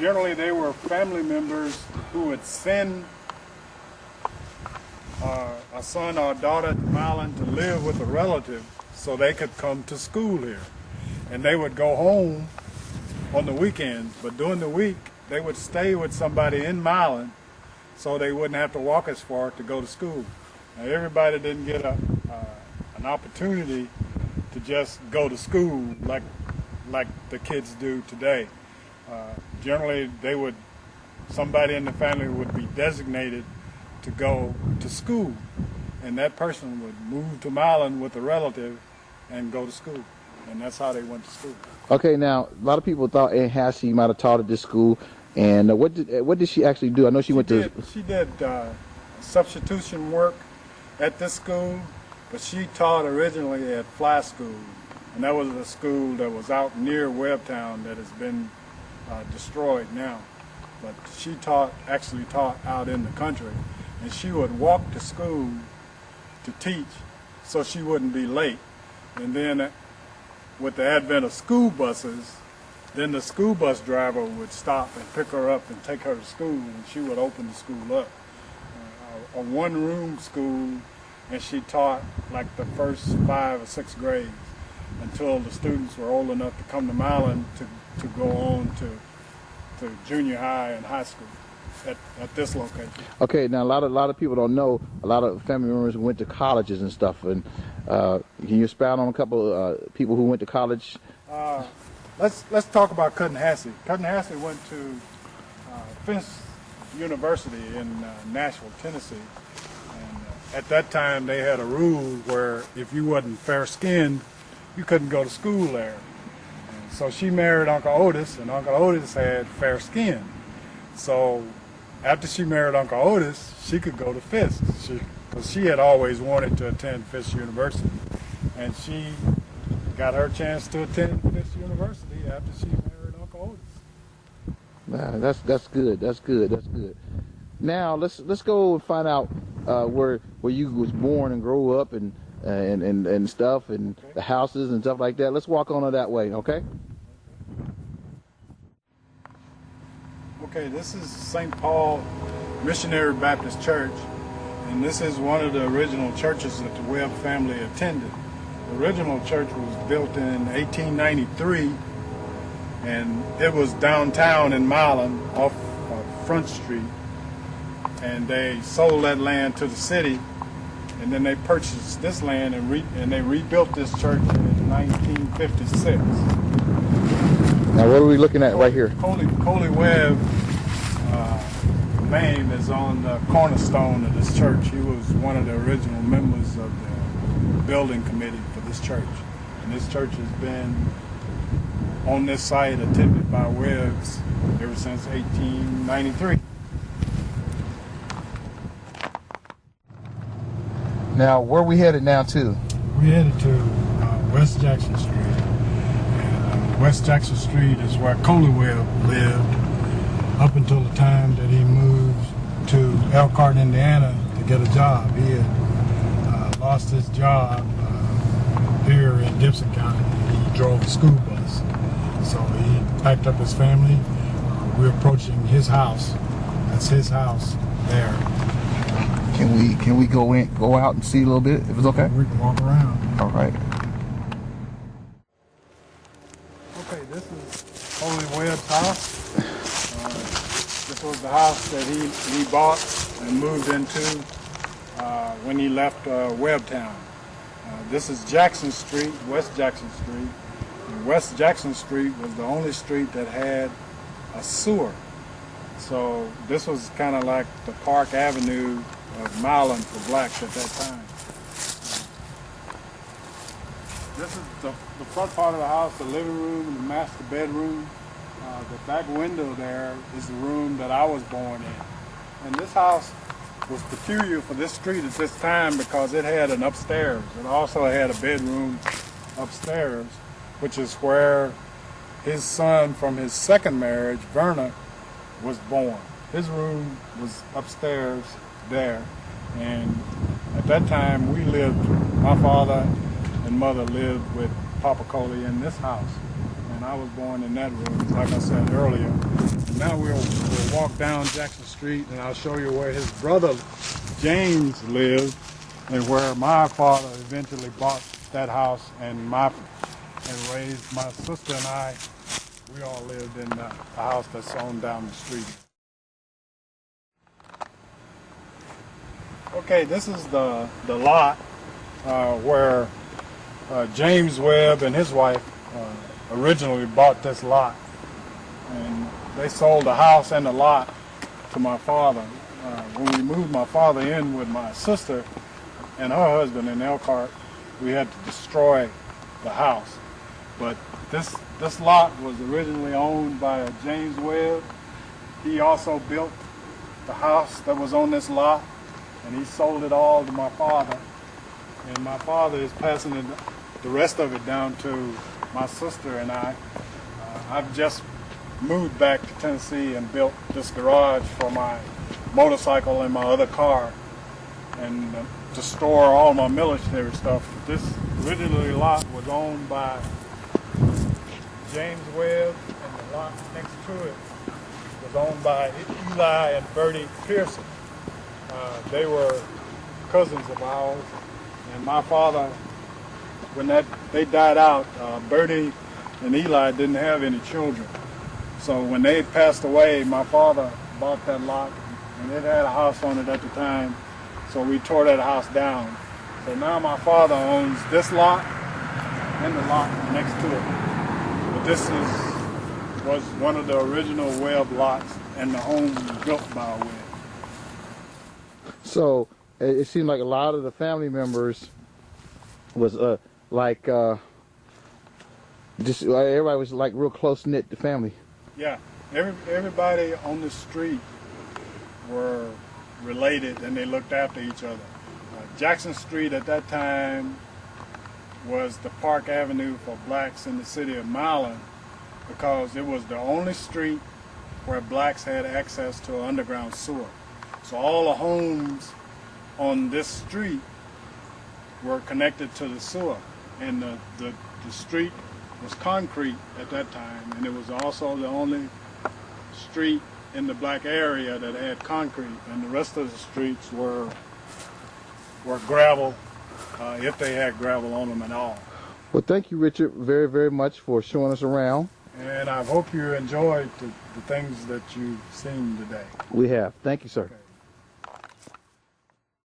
Generally, they were family members who would send a son or a daughter to Milan to live with a relative so they could come to school here. And they would go home on the weekends, but during the week, they would stay with somebody in Milan so they wouldn't have to walk as far to go to school. Now, everybody didn't get an opportunity to just go to school like the kids do today. Generally, somebody in the family would be designated to go to school, and that person would move to Milan with a relative and go to school, and that's how they went to school. Okay, now a lot of people thought Aunt Hassie might have taught at this school, and what did she actually do? I know she did substitution work at this school, but she taught originally at Fly School, and that was a school that was out near Webb-Town that has been destroyed now. But she actually taught out in the country, and she would walk to school to teach so she wouldn't be late. And then with the advent of school buses, then the school bus driver would stop and pick her up and take her to school, and she would open the school up. A one-room school, and she taught like the first 5 or 6 grades until the students were old enough to come to Milan to go on to junior high and high school at this location. Okay, now a lot of people don't know. A lot of family members went to colleges and stuff. And can you expound on a couple people who went to college? Let's talk about Cousin Hassie. Cousin Hassie went to Fisk University in Nashville, Tennessee. And at that time, they had a rule where if you wasn't fair-skinned, you couldn't go to school there. And so she married Uncle Otis, and Uncle Otis had fair skin. So after she married Uncle Otis, she could go to Fisk. Because she had always wanted to attend Fisk University. And she got her chance to attend Fisk University after she married Uncle Otis. Nah, that's good. That's good. Now let's go and find out where you was born and grew up and stuff, and okay, the houses and stuff like that. Let's walk on it that way, okay? Okay, this is St. Paul Missionary Baptist Church, and this is one of the original churches that the Webb family attended. The original church was built in 1893, and it was downtown in Milan off Front Street, and they sold that land to the city, and then they purchased this land and they rebuilt this church in 1956. Now what are we looking at right here? Coley Webb name is on the cornerstone of this church. He was one of the original members of the building committee for this church. And this church has been on this site attended by Webbs ever since 1893. Now, where are we headed now to? We're headed to West Jackson Street. And West Jackson Street is where Coley Webb lived up until the time that he moved to Elkhart, Indiana to get a job. He had lost his job here in Gibson County. He drove a school bus. So he packed up his family. We're approaching his house. That's his house there. Can we go out and see a little bit, if it's okay? We can walk around. All right. Okay, this is Coley Webb's house. This was the house that he bought and moved into when he left Webb-Town. This is Jackson Street, West Jackson Street. And West Jackson Street was the only street that had a sewer. So this was kind of like the Park Avenue of Milan for blacks at that time. This is the front part of the house, the living room and the master bedroom. The back window there is the room that I was born in. And this house was peculiar for this street at this time because it had an upstairs. It also had a bedroom upstairs, which is where his son from his second marriage, Verna, was born. His room was upstairs there, and at that time we lived, my father and mother lived with Papa Coley in this house, and I was born in that room, like I said earlier. And now we'll walk down Jackson Street, and I'll show you where his brother James lived, and where my father eventually bought that house, and raised my sister and I. We all lived in the house that's on down the street. Okay, this is the lot where James Webb and his wife originally bought this lot, and they sold the house and the lot to my father. When we moved my father in with my sister and her husband in Elkhart, we had to destroy the house. But this lot was originally owned by James Webb. He also built the house that was on this lot, and he sold it all to my father. And my father is passing the rest of it down to my sister and I. I've just moved back to Tennessee and built this garage for my motorcycle and my other car, and to store all my military stuff. This originally lot was owned by James Webb, and the lot next to it was owned by Eli and Bertie Pearson. They were cousins of ours, and my father, when they died out, Bertie and Eli didn't have any children. So when they passed away, my father bought that lot, and it had a house on it at the time, so we tore that house down. So now my father owns this lot and the lot next to it. But this was one of the original Webb lots, and the home was built by Webb. So it seemed like a lot of the family members was just everybody was like real close knit to family. Yeah, everybody on the street were related, and they looked after each other. Jackson Street at that time was the Park Avenue for blacks in the city of Milan, because it was the only street where blacks had access to an underground sewer. So all the homes on this street were connected to the sewer, and the street was concrete at that time, and it was also the only street in the black area that had concrete, and the rest of the streets were gravel, if they had gravel on them at all. Well, thank you, Richard, very, very much for showing us around. And I hope you enjoyed the things that you've seen today. We have. Thank you, sir. Okay.